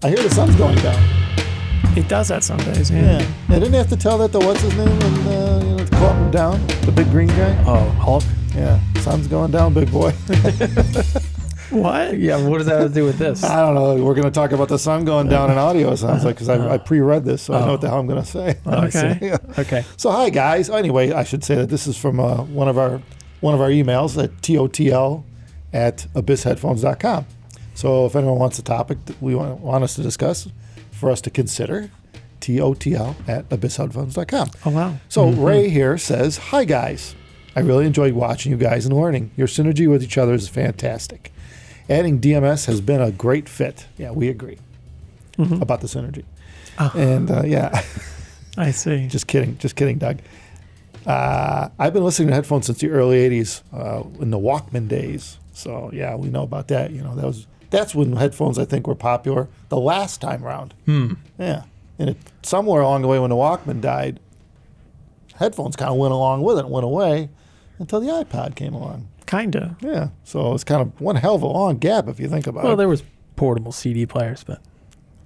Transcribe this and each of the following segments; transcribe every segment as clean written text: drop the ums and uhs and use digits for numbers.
I hear the sun's going down. It does that some days, Yeah. I didn't have to tell that to what's his name and to calm him down, the big green guy. Oh, Hulk? Yeah, sun's going down, big boy. What? Yeah, what does that have to do with this? I don't know. We're going to talk about the sun going down in audio, it sounds like, because I pre-read this, so I know what the hell I'm going to say. I see. Okay. Okay. So hi guys. Anyway, I should say that this is from one of our emails at totl@abyssheadphones.com. So if anyone wants a topic that we want us to discuss, for us to consider, totl@abyssheadphones.com. Oh, wow. So Ray here says, "Hi guys. I really enjoyed watching you guys and learning. Your synergy with each other is fantastic. Adding DMS has been a great fit." Yeah, we agree about the synergy. And yeah. I see. Just kidding, Doug. I've been listening to headphones since the early '80s, in the Walkman days. So yeah, we know about that. You know, that's when headphones I think were popular the last time around. Yeah, and somewhere along the way when the Walkman died, headphones kind of went along with it, went away until the iPod came along. Kinda. Yeah, so it's kind of one hell of a long gap if you think about it. Well, there was portable CD players, but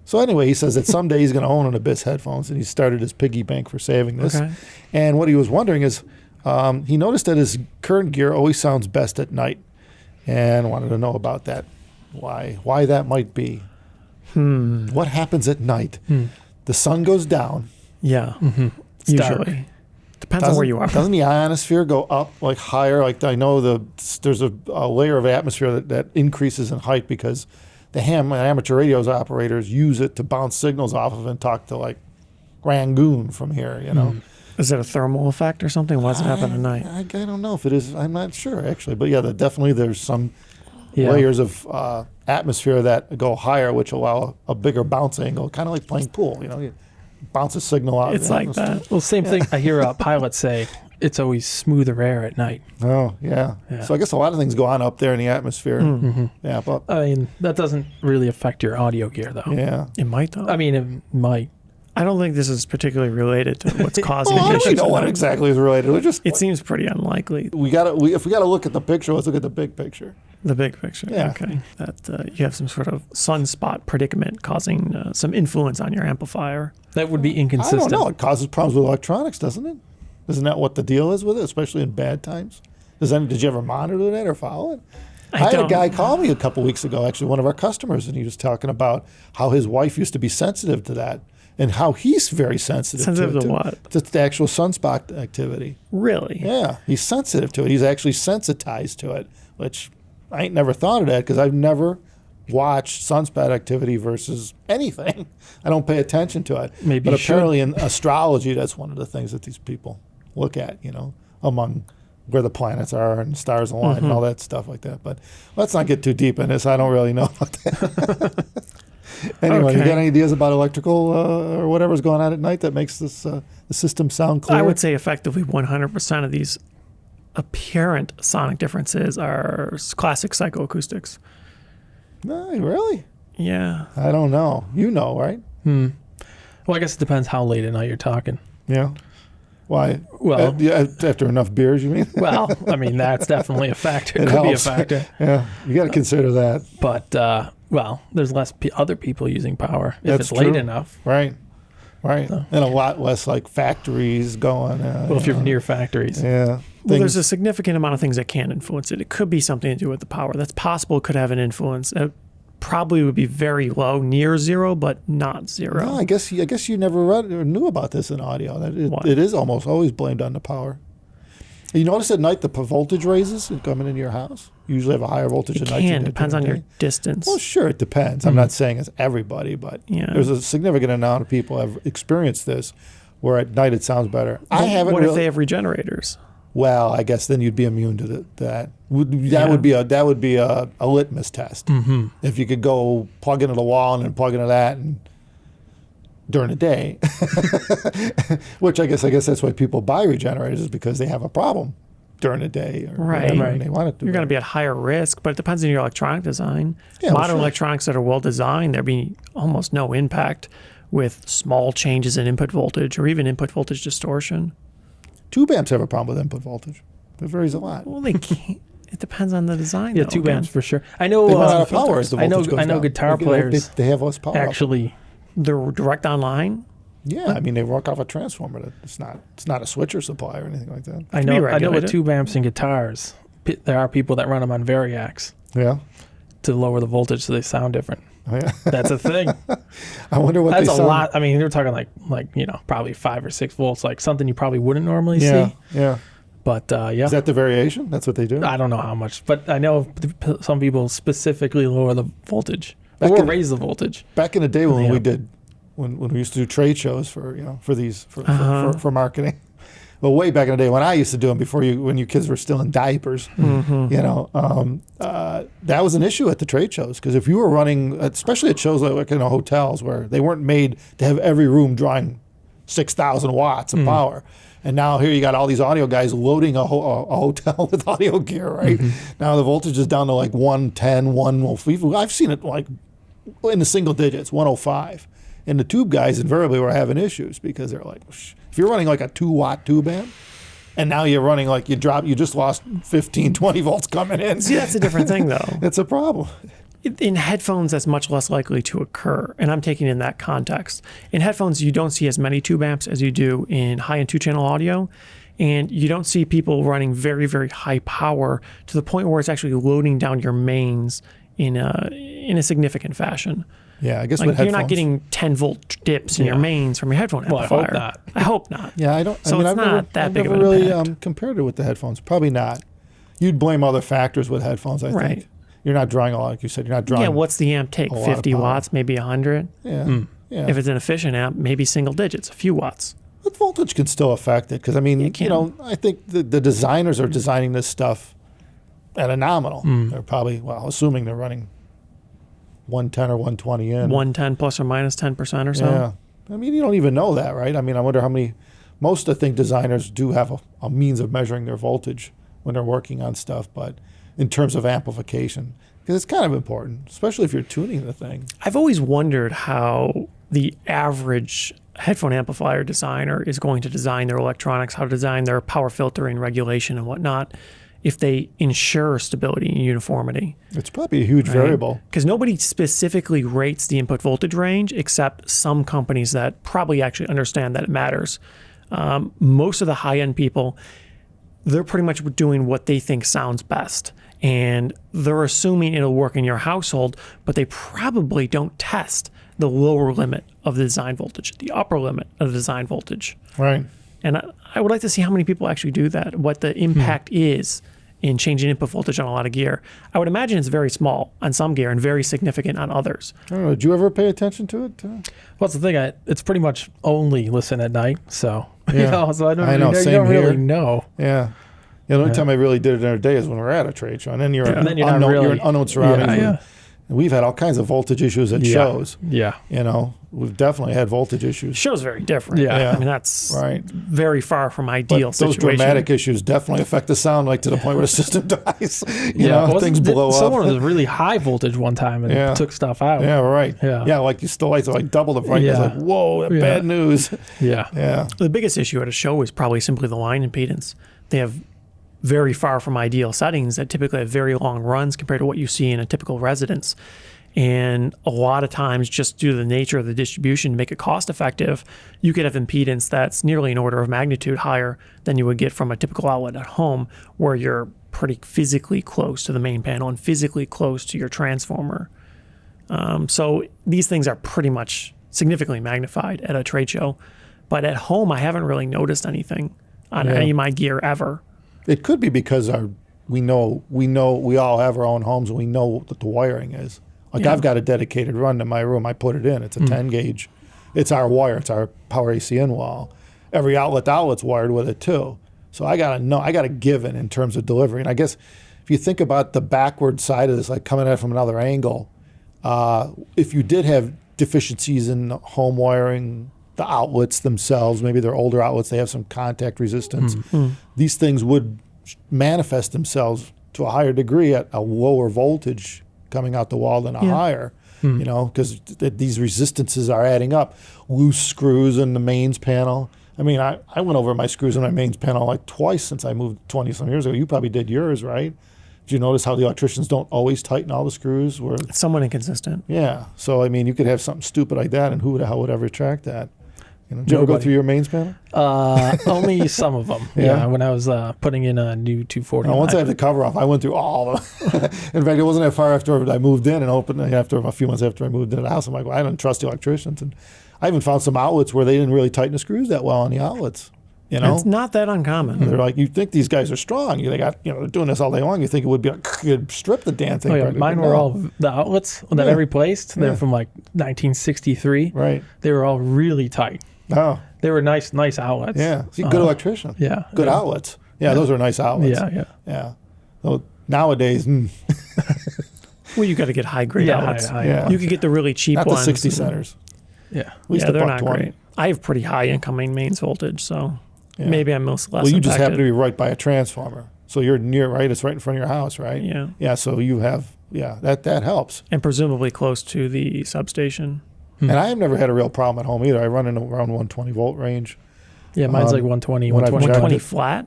So anyway, he says that someday he's going to own an Abyss headphones, and he started his piggy bank for saving this. Okay. And what he was wondering is, he noticed that his current gear always sounds best at night, and wanted to know about that, why that might be. What happens at night? The sun goes down. Yeah. it's dark. Usually. Depends on where you are. Doesn't the ionosphere go up like higher? Like I know there's a layer of atmosphere that increases in height because the amateur radio operators use it to bounce signals off of and talk to like Rangoon from here, you know. Is it a thermal effect or something? Why does it happen at night? I don't know if it is. I'm not sure actually, but yeah, definitely there's some Yeah. layers of atmosphere that go higher, which allow a bigger bounce angle, kind of like playing pool. You know, you bounce a signal out. It's like that. Well, same thing. I hear pilots say it's always smoother air at night. Oh yeah. Yeah. So I guess a lot of things go on up there in the atmosphere. Yeah, but I mean, that doesn't really affect your audio gear, though. yeah. It might, though. I mean, it might. I don't think this is particularly related to what's causing Well, I don't issues. know what exactly is related. We just It seems pretty unlikely. if we got to look at the picture, let's look at the big picture. The big picture. Yeah. Okay. That you have some sort of sunspot predicament causing some influence on your amplifier. That would be I inconsistent. don't know. It causes problems with electronics, doesn't it? Isn't that what the deal is with it, especially in bad times? Did you ever monitor that or follow it? I had a don't. guy call me a couple weeks ago, actually, one of our customers, and he was talking about how his wife used to be sensitive to that and how he's very sensitive Sensitive to it. to what? To the actual sunspot activity. Really? Yeah, he's sensitive to it. He's actually sensitized to it, which I ain't never thought of that because I've never watched sunspot activity versus anything. I don't pay attention to it. Maybe but you should. apparently in astrology, that's one of the things that these people look at, you know, among where the planets are and stars align and all that stuff like that. But let's not get too deep in this. I don't really know about that. Anyway, you Okay. got any ideas about electrical or whatever's going on at night that makes this the system sound clear? I would say effectively 100% of these apparent sonic differences are classic psychoacoustics. No, really? Yeah. I don't know. You know, right? Well, I guess it depends how late at night you're talking. Yeah. Why? Well- yeah, after enough beers, you mean? Well, I mean, that's definitely a factor. It It could be a helps. factor. Yeah, you got to consider that. But, well, there's less other people using power if That's it's late true. enough. Right. And a lot less like factories going. Well, if you're near factories. Yeah. Well, there's a significant amount of things that can influence it. It could be something to do with the power. That's possible. It could have an influence. It probably would be very low, near zero, but not zero. No, I guess you never read or knew about this in audio. That What? it is almost always blamed on the power. You notice at night the voltage raises coming into your house. You usually have a higher voltage It at night. than can. you do Depends during on the your day. distance. Well, sure, it depends. I'm not saying it's everybody, but Yeah. there's a significant amount of people have experienced this, where at night it sounds better. I haven't. What if really, they have regenerators? Well, I guess then you'd be immune to that. That Yeah. would be a litmus test. If you could go plug into the wall and then plug into that and during the day, which I guess that's why people buy regenerators is because they have a problem during the day or Right. whatever, Right. and they want it to. You're going to be at higher risk, but it depends on your electronic design. Yeah, well, Modern sure. electronics that are well designed, there'd be almost no impact with small changes in input voltage or even input voltage distortion. Tube amps have a problem with input voltage. It varies a lot. Well, they can't. It depends on the design. Yeah, though, tube again. amps for sure. I know. They run out of power as the I know. voltage goes I know down. guitar They- players They have less power. actually. They're direct online. Yeah, I mean they work off a transformer. It's not a switcher supply or anything like that. I be know. I know regulated. with tube amps and guitars, there are people that run them on variacs Yeah. to lower the voltage so they sound different. Oh, yeah. That's a thing. I wonder what That's they a sound- lot. I mean, you're talking like probably 5 or 6 volts, like something you probably wouldn't normally Yeah, see. yeah. But yeah, Is that the variation? That's what they do. I don't know how much, but I know some people specifically lower the voltage Back or in- raise the voltage. Back in the day when Yeah. we did, when we used to do trade shows for Uh-huh. for marketing. Well, way back in the day when I used to do them when you kids were still in diapers, that was an issue at the trade shows because if you were running, especially at shows like in hotels where they weren't made to have every room drawing 6,000 watts of power. And now here you got all these audio guys loading a hotel with audio gear, right? Now the voltage is down to like 110, I've seen it like in the single digits, 105. And the tube guys invariably were having issues because they're like, if you're running like a 2-watt tube amp, and now you're running like you just lost 15, 20 volts coming in. See, that's a different thing, though. It's a problem. In headphones, that's much less likely to occur, and I'm taking it in that context. In headphones, you don't see as many tube amps as you do in high-end 2-channel audio, and you don't see people running very, very high power to the point where it's actually loading down your mains in a significant fashion. Yeah, I guess Like with you're headphones. not getting 10-volt dips in your Yeah. mains from your headphone Well, I hope amplifier. not. I hope not. Yeah, I don't. So I mean, it's I've not never, that I've big of never an really impact. compared it with the headphones. Probably not. You'd blame other factors with headphones. I Right. think you're not drawing a lot, like you said. You're not drawing. Yeah, what's the amp take? a lot of 50 power. watts, maybe 100. Yeah. Yeah. If it's an efficient amp, maybe single digits, a few watts. But voltage can still affect it because I mean, It can. you know, I think the designers are designing this stuff at a nominal. They're probably assuming they're running 110 or 120 in. 110 plus or minus 10% or so. Yeah. I mean, you don't even know that, right? I mean, I wonder how many. Most, I think, designers do have a means of measuring their voltage when they're working on stuff, but in terms of amplification, because it's kind of important, especially if you're tuning the thing. I've always wondered how the average headphone amplifier designer is going to design their electronics, how to design their power filtering regulation and whatnot, if they ensure stability and uniformity. It's probably a huge variable. Because nobody specifically rates the input voltage range except some companies that probably actually understand that it matters. Most of the high-end people, they're pretty much doing what they think sounds best. And they're assuming it'll work in your household, but they probably don't test the lower limit of the design voltage, the upper limit of the design voltage. Right. And I would like to see how many people actually do that, what the impact is in changing input voltage on a lot of gear. I would imagine it's very small on some gear and very significant on others. I don't know. Did you ever pay attention to it? Well, that's the thing. It's pretty much only listen at night. So, Yeah. so I don't, I know, you same don't really here. know. Yeah. The only time I really did it in a day is when we're at a trade show, and then you're, And then you're not unknown, really- you're in unknown surroundings. Yeah, yeah. And we've had all kinds of voltage issues at Yeah. shows. Yeah. You know, we've definitely had voltage issues. Show's very different. Yeah. Yeah. I mean, that's Right. very far from But ideal those situation. dramatic issues definitely affect the sound, like to the point where the system dies. You know, Well, things blow someone up. was really high voltage one time and Yeah. took stuff out. Yeah, right. Yeah. Yeah, like you still like to like double the brightness. Yeah. Like, whoa, Yeah. bad news. Yeah. Yeah. The biggest issue at a show is probably simply the line impedance. They have very far from ideal settings that typically have very long runs compared to what you see in a typical residence. And a lot of times, just due to the nature of the distribution, to make it cost effective, you could have impedance that's nearly an order of magnitude higher than you would get from a typical outlet at home, where you're pretty physically close to the main panel and physically close to your transformer. So these things are pretty much significantly magnified at a trade show. But at home, I haven't really noticed anything on Yeah. any of my gear ever. It could be because we all have our own homes and we know what the wiring is. Like Yeah. I've got a dedicated run to my room. I put it in. It's a 10 gauge. It's our wire. It's our power ACN wall. Every outlet's wired with it too. So I gotta know. I gotta give in terms of delivery. And I guess if you think about the backward side of this, like coming at it from another angle, if you did have deficiencies in home wiring, the outlets themselves, maybe they're older outlets, they have some contact resistance. These things would manifest themselves to a higher degree at a lower voltage coming out the wall than a higher, you know, because these resistances are adding up. Loose screws in the mains panel. I mean, I went over my screws in my mains panel like twice since I moved 20 some years ago. You probably did yours, right? Do you notice how the electricians don't always tighten all the screws? Where It's somewhat inconsistent. yeah, so I mean, you could have something stupid like that, and who the hell would ever track that? You know, did you ever go Nobody. through your mains panel? Only some of them. Yeah. Yeah. When I was putting in a new 240. Once I had the cover off, I went through all of them. In fact, it wasn't that far after I moved in and opened. After a few months after I moved into the house, I'm like, well, I don't trust the electricians, and I even found some outlets where they didn't really tighten the screws that well on the outlets. You know, It's not that uncommon. they're like, you think these guys are strong? They got, they're doing this all day long. You think it would be like, you'd strip the damn thing. Oh, yeah. practically. Mine were No. all the outlets that I Yeah. replaced. They're Yeah. from like 1963. right. They were all really tight. Oh, They were nice outlets. yeah. See, good electrician. Yeah. Good yeah. outlets. Yeah, those are nice outlets. Yeah. Yeah. Yeah. So nowadays, Well, you got to get high grade Yeah. outlets. Yeah. You could get the really cheap not the ones. 60 centers. Yeah. At least Yeah, a they're buck not 20. great. I have pretty high incoming mains voltage, so Yeah. maybe I'm less Well, you just happen impacted. to be right by a transformer, so you're near, right? It's right in front of your house, right? Yeah. Yeah. So you have, that helps. And presumably close to the substation. And I have never had a real problem at home either. I run in around 120 volt range. Yeah. Mine's Um, like 120, when I've 120. checked 120 it- flat?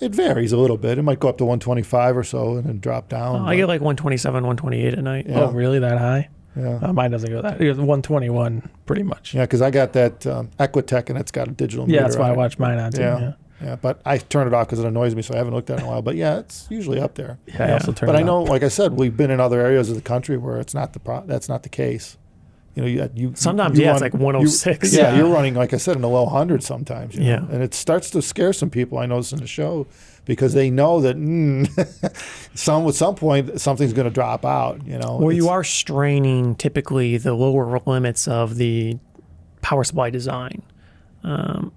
It varies a little bit. It might go up to 125 or so and then drop down. I get like 127, 128 at night. Yeah. Oh, really? That high? yeah. Mine doesn't go that. It goes 121 pretty much. Yeah, because I got that Equitech and it's got a digital meter. Yeah, that's why on I it. watch mine on too. Yeah. Yeah. Yeah, but I turn it off because it annoys me, so I haven't looked at it in a while. But yeah, it's usually up there. Yeah, I Yeah. also turn But it I know, on. like I said, we've been in other areas of the country where it's not that's not the case. You Sometimes, you yeah, it's run- like 106. Yeah, Yeah. you're running, like I said, in the low hundreds sometimes. You know? Yeah. And it starts to scare some people, I noticed in the show, because they know that at some point something's going to drop out. Where you are straining typically the lower limits of the power supply design.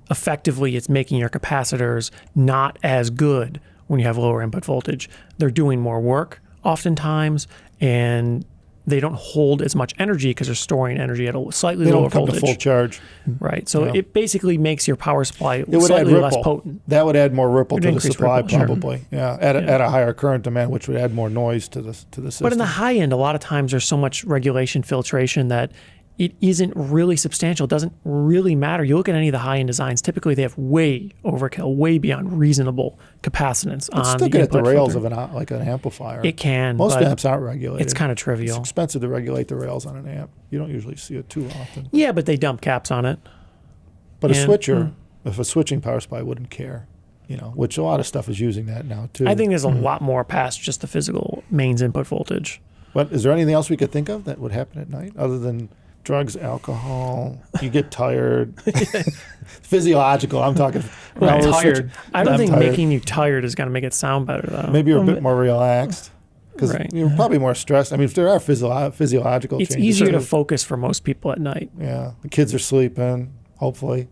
Effectively, it's making your capacitors not as good when you have lower input voltage. They're doing more work oftentimes, and they don't hold as much energy because they're storing energy at a slightly They lower don't come voltage. to full charge. Right. So Yeah. it basically makes your power supply It would add slightly less ripple. potent. That would add more ripple It would to the increase supply, ripple, sure. probably. Yeah, at a higher current demand, which would add more noise to the system. But in the high end, a lot of times there's so much regulation filtration that it isn't really substantial. It doesn't really matter. You look at any of the high end designs, typically they have way overkill, way beyond reasonable capacitance on It's still the good at the input rails filter. of like an amplifier. It can. Most but amps aren't regulated. it's kind of It's trivial. expensive to regulate the rails on an amp. You don't usually see it too often. Yeah, but they dump caps on it. But a And- switcher, if a switching power supply wouldn't care, which a lot of stuff is using that now too. I think there's a lot more past just the physical mains input voltage. But is there anything else we could think of that would happen at night other than drugs, alcohol? You get tired. Physiological. I'm talking. Well, we're tired. switching- I don't I'm think tired. making you tired is going to make it sound better, though. Maybe you're a bit more relaxed because Right. you're probably more stressed. I mean, if there are physiological It's changes, easier to too. focus for most people at night. Yeah, the kids are sleeping. Hopefully,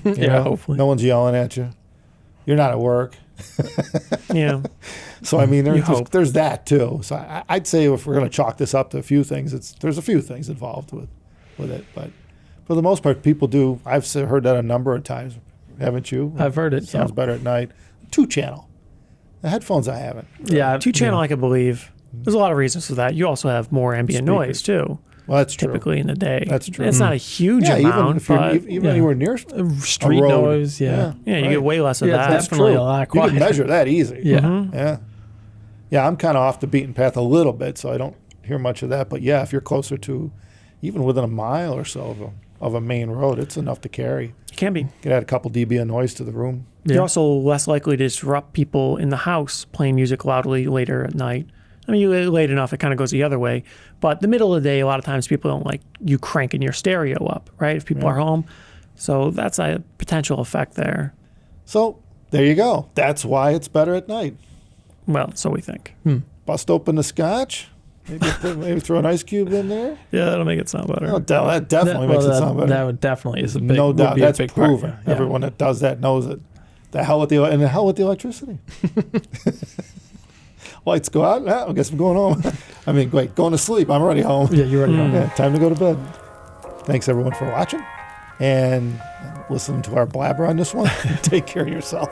Yeah, hopefully. no one's yelling at you. You're not at work. Yeah. So I mean, You there's hope. there's that too. So I'd say if we're going to chalk this up to a few things, there's a few things involved with it. But for the most part, people do. I've heard that a number of times, haven't you? I've heard it. Sounds Yeah. better at night. 2-channel. The headphones I haven't. Yeah. Two channel, I could believe. There's a lot of reasons for that. You also have more ambient noise, too, Well, that's true. typically in the day. That's true. It's not a huge Yeah, even amount, if you're but even yeah. anywhere near Street a road. noise. Yeah. yeah, you right. get way less of Yeah, that. that's definitely true. a lot You quieter. can measure that easy. Yeah. Mhm. Yeah. Yeah, I'm kind of off the beaten path a little bit, so I don't hear much of that. But yeah, if you're closer to, even within a mile or so of a main road, it's enough to carry. It can be. You could add a couple dB of noise to the room. You're also less likely to disrupt people in the house playing music loudly later at night. I mean, late enough, it kind of goes the other way. But the middle of the day, a lot of times people don't like you cranking your stereo up, right? If people Yeah. are home. So that's a potential effect there. So there you go. That's why it's better at night. Well, so we think. Bust open the scotch. Maybe throw an ice cube in there. Yeah, that'll make it sound better. Oh, that definitely makes it sound better. That would definitely is a big. No would doubt. be a That's big part, proven. yeah. Everyone that does that knows it. The hell with the electricity. Lights go out. I guess I'm going home. I mean, wait, going to sleep. I'm already home. Yeah, you're already on. Yeah, time to go to bed. Thanks everyone for watching and listening to our blabber on this one. Take care of yourself.